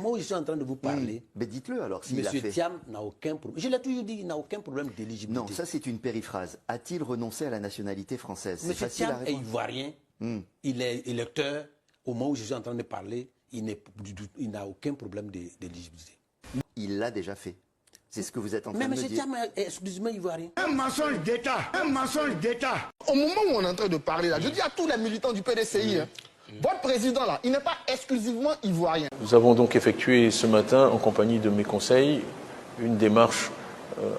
Moi, je suis en train de vous parler. Mais dites-le alors s'il a Monsieur fait. Thiam n'a aucun problème. Je l'ai toujours dit, il n'a aucun problème d'éligibilité. Non, ça c'est une périphrase. A-t-il renoncé à la nationalité française? Monsieur Thiam est ivoirien. Il est électeur. Au moment où je suis en train de parler, il n'a aucun problème d'éligibilité. Il l'a déjà fait. C'est ce que vous êtes en train de me dire. Mais M. Thiam est exclusivement ivoirien. Un mensonge d'État. Un mensonge d'État. Au moment où on est en train de parler là, je dis à tous les militants du PDCI, votre président là, il n'est pas exclusivement ivoirien. Nous avons donc effectué ce matin, en compagnie de mes conseils, une démarche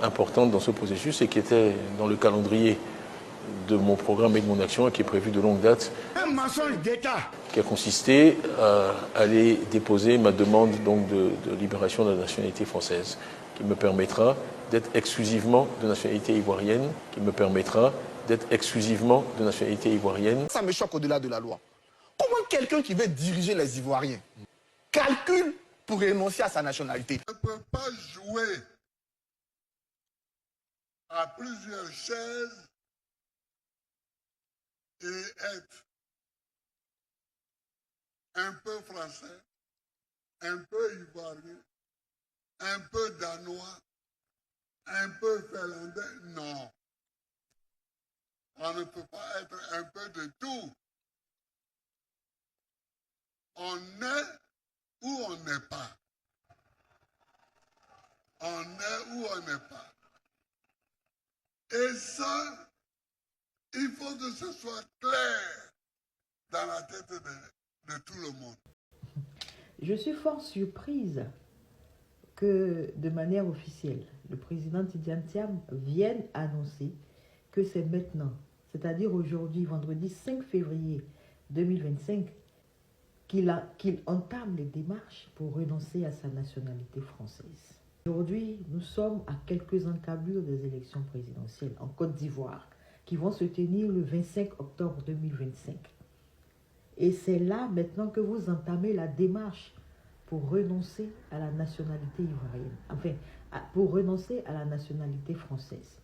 importante dans ce processus et qui était dans le calendrier de mon programme et de mon action et qui est prévu de longue date. Un mensonge d'État. Qui a consisté à aller déposer ma demande donc de libération de la nationalité française, qui me permettra d'être exclusivement de nationalité ivoirienne, Ça me choque au-delà de la loi. Comment quelqu'un qui veut diriger les Ivoiriens calcule pour renoncer à sa nationalité? On ne peut pas jouer à plusieurs chaises et être un peu français, un peu ivoirien, un peu danois, un peu finlandais. Non. On ne peut pas être un peu de tout. On est ou on n'est pas. On est ou on n'est pas. Et ça, il faut que ce soit clair dans la tête de tout le monde. Je suis fort surprise que, de manière officielle, le président Tidjane Thiam vienne annoncer que c'est maintenant, c'est-à-dire aujourd'hui, vendredi 5 février 2025, qu'il entame les démarches pour renoncer à sa nationalité française. Aujourd'hui, nous sommes à quelques encablures des élections présidentielles en Côte d'Ivoire qui vont se tenir le 25 octobre 2025. Et c'est là maintenant que vous entamez la démarche pour renoncer à la nationalité ivoirienne, enfin, pour renoncer à la nationalité française.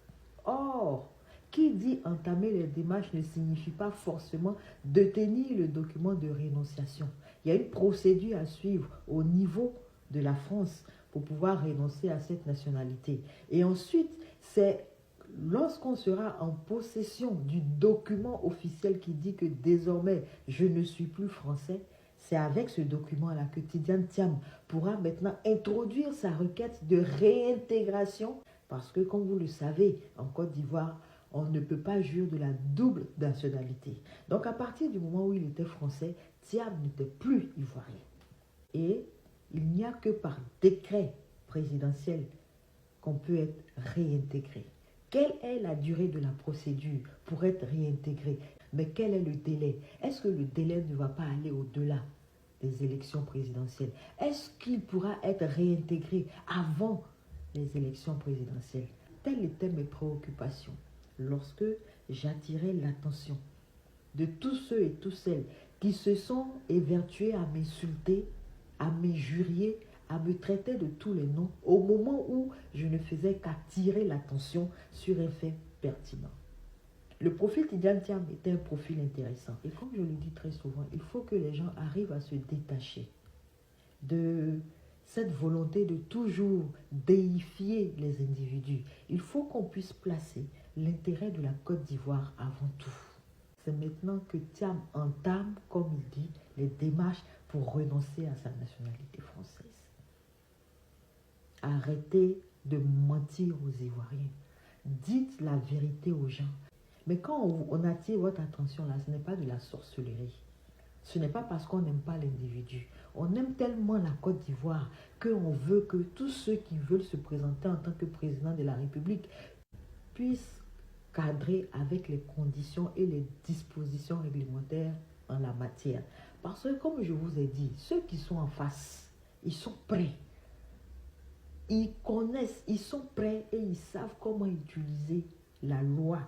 Or, qui dit entamer les démarches ne signifie pas forcément détenir le document de rénonciation. Il y a une procédure à suivre au niveau de la France pour pouvoir renoncer à cette nationalité. Et ensuite, c'est lorsqu'on sera en possession du document officiel qui dit que désormais je ne suis plus français, c'est avec ce document-là que Tidjane Thiam pourra maintenant introduire sa requête de réintégration parce que, comme vous le savez, en Côte d'Ivoire, on ne peut pas jouir de la double nationalité. Donc, à partir du moment où il était français, Thiam n'était plus ivoirien. Et il n'y a que par décret présidentiel qu'on peut être réintégré. Quelle est la durée de la procédure pour être réintégré? Mais quel est le délai? Est-ce que le délai ne va pas aller au-delà des élections présidentielles? Est-ce qu'il pourra être réintégré avant les élections présidentielles? Telles étaient mes préoccupations lorsque j'attirais l'attention de tous ceux et toutes celles qui se sont évertués à m'insulter, à m'injurier, à me traiter de tous les noms au moment où je ne faisais qu'attirer l'attention sur un fait pertinent. Le profil Tidjane Thiam était un profil intéressant. Et comme je le dis très souvent, il faut que les gens arrivent à se détacher de cette volonté de toujours déifier les individus. Il faut qu'on puisse placer l'intérêt de la Côte d'Ivoire avant tout. C'est maintenant que Thiam entame, comme il dit, les démarches pour renoncer à sa nationalité française. Arrêtez de mentir aux Ivoiriens. Dites la vérité aux gens. Mais quand on attire votre attention là, ce n'est pas de la sorcellerie. Ce n'est pas parce qu'on n'aime pas l'individu. On aime tellement la Côte d'Ivoire qu'on veut que tous ceux qui veulent se présenter en tant que président de la République puissent cadrer avec les conditions et les dispositions réglementaires en la matière. Parce que, comme je vous ai dit, ceux qui sont en face, ils sont prêts. Ils connaissent, ils sont prêts et ils savent comment utiliser la loi